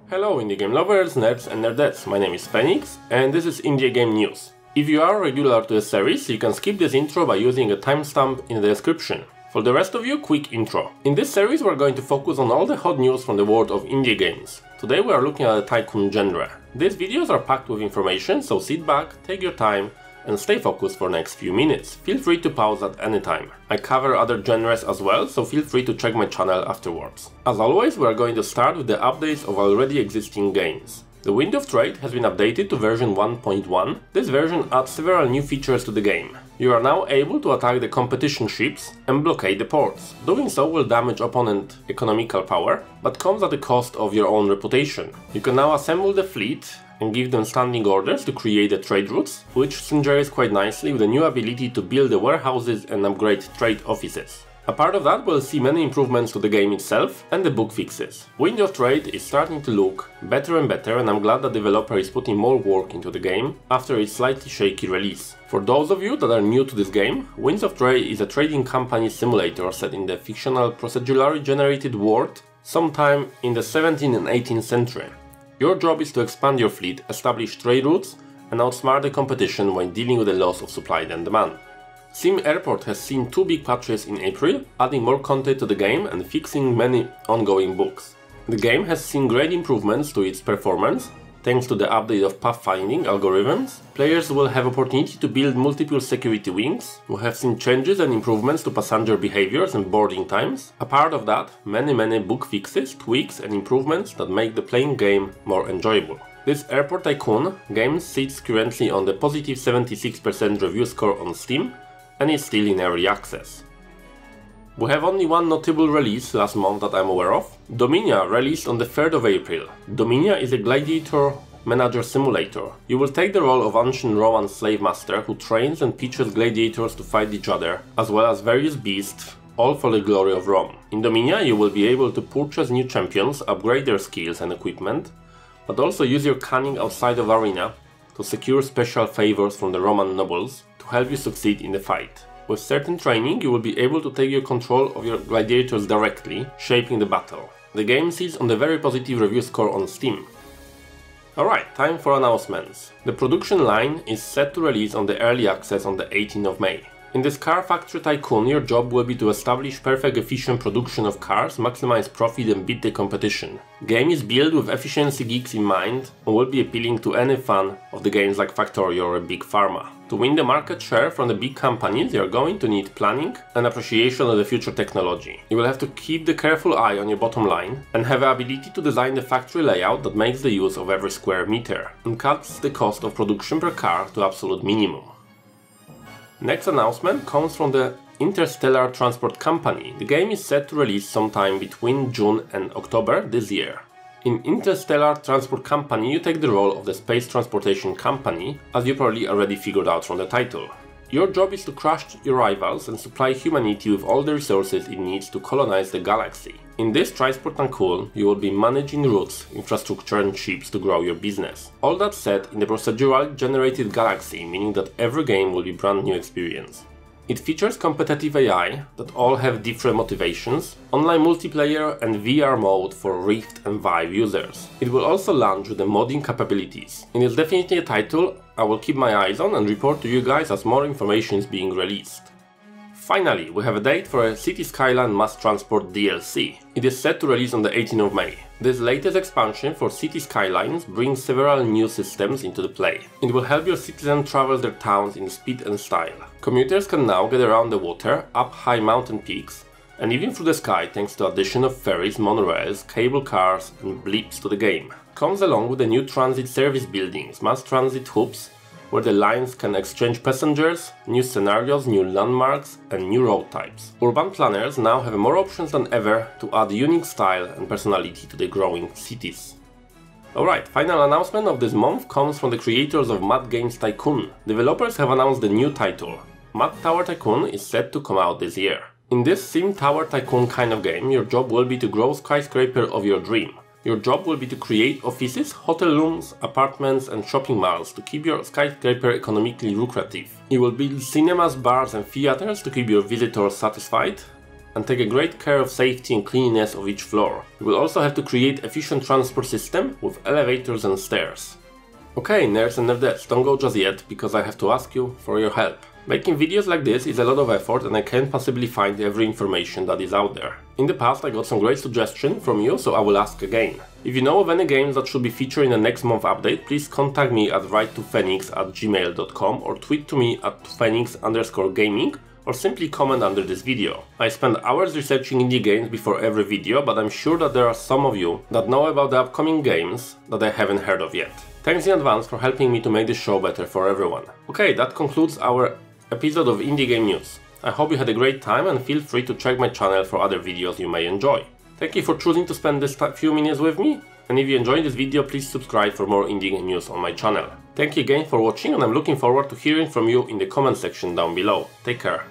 Hello indie game lovers, nerds and nerdettes, my name is Feniks and this is Indie Game News. If you are regular to the series, you can skip this intro by using a timestamp in the description. For the rest of you, quick intro. In this series we're going to focus on all the hot news from the world of indie games. Today we are looking at the Tycoon genre. These videos are packed with information, so sit back, take your time and stay focused for the next few minutes. Feel free to pause at any time. I cover other genres as well, so feel free to check my channel afterwards. As always, we are going to start with the updates of already existing games. The window of trade has been updated to version 1.1. This version adds several new features to the game. You are now able to attack the competition ships and blockade the ports. Doing so will damage opponent economical power, but comes at the cost of your own reputation. You can now assemble the fleet and give them standing orders to create the trade routes, which synergize quite nicely with the new ability to build the warehouses and upgrade trade offices. Apart of that, we'll see many improvements to the game itself and the bug fixes. Window of Trade is starting to look better and better, and I'm glad the developer is putting more work into the game after its slightly shaky release. For those of you that are new to this game, Winds of Trade is a trading company simulator set in the fictional procedurally generated world sometime in the 17th and 18th century. Your job is to expand your fleet, establish trade routes, and outsmart the competition when dealing with the loss of supply and demand. Sim Airport has seen 2 big patches in April, adding more content to the game and fixing many ongoing bugs. The game has seen great improvements to its performance. Thanks to the update of pathfinding algorithms, players will have opportunity to build multiple security wings. We have seen changes and improvements to passenger behaviors and boarding times. Apart of that, many bug fixes, tweaks and improvements that make the playing game more enjoyable. This Airport Tycoon game sits currently on the positive 76% review score on Steam and is still in early access. We have only one notable release last month that I'm aware of. Dominia released on the 3rd of April. Dominia is a gladiator manager simulator. You will take the role of ancient Roman slave master who trains and teaches gladiators to fight each other, as well as various beasts, all for the glory of Rome. In Dominia you will be able to purchase new champions, upgrade their skills and equipment, but also use your cunning outside of arena to secure special favors from the Roman nobles to help you succeed in the fight. With certain training, you will be able to take your control of your gladiators directly, shaping the battle. The game sits on the very positive review score on Steam. Alright, time for announcements. The production line is set to release on the early access on the 18th of May. In this Car Factory Tycoon, your job will be to establish perfect efficient production of cars, maximize profit and beat the competition. Game is built with efficiency geeks in mind and will be appealing to any fan of the games like Factorio or a Big Pharma. To win the market share from the big companies, you are going to need planning and appreciation of the future technology. You will have to keep the careful eye on your bottom line and have the ability to design the factory layout that makes the use of every square meter and cuts the cost of production per car to absolute minimum. Next announcement comes from the Interstellar transport company. The game is set to release sometime between June and October this year. In Interstellar Transport Company, you take the role of the space transportation company, as you probably already figured out from the title. Your job is to crush your rivals and supply humanity with all the resources it needs to colonize the galaxy. In this Transport Tycoon, you will be managing routes, infrastructure and ships to grow your business. All that set in the procedurally generated galaxy, meaning that every game will be a brand new experience. It features competitive AI that all have different motivations, online multiplayer and VR mode for Rift and Vive users. It will also launch with the modding capabilities. It is definitely a title I will keep my eyes on and report to you guys as more information is being released. Finally, we have a date for a City Skyline Mass Transport DLC. It is set to release on the 18th of May. This latest expansion for City Skylines brings several new systems into the play. It will help your citizens travel their towns in speed and style. Commuters can now get around the water, up high mountain peaks, and even through the sky thanks to addition of ferries, monorails, cable cars and blips to the game. Comes along with the new transit service buildings, mass transit hubs, where the lines can exchange passengers, new scenarios, new landmarks and new road types. Urban planners now have more options than ever to add unique style and personality to the growing cities. Alright, final announcement of this month comes from the creators of Mad Games Tycoon. Developers have announced the new title. Mad Tower Tycoon is set to come out this year. In this Sim Tower Tycoon kind of game, your job will be to grow skyscraper of your dream. Your job will be to create offices, hotel rooms, apartments and shopping malls to keep your skyscraper economically lucrative. You will build cinemas, bars and theaters to keep your visitors satisfied, and take a great care of safety and cleanliness of each floor. You will also have to create efficient transport system with elevators and stairs. Okay, nerds and nerdettes, don't go just yet, because I have to ask you for your help. Making videos like this is a lot of effort and I can't possibly find every information that is out there. In the past I got some great suggestions from you, so I will ask again. If you know of any games that should be featured in the next month update, please contact me at writetofeniks@gmail.com or tweet to me at Feniks_gaming or simply comment under this video. I spend hours researching indie games before every video, but I'm sure that there are some of you that know about the upcoming games that I haven't heard of yet. Thanks in advance for helping me to make this show better for everyone. Okay, that concludes our episode of Indie Game News. I hope you had a great time and feel free to check my channel for other videos you may enjoy. Thank you for choosing to spend this few minutes with me, and if you enjoyed this video, please subscribe for more indie game news on my channel. Thank you again for watching, and I'm looking forward to hearing from you in the comment section down below. Take care.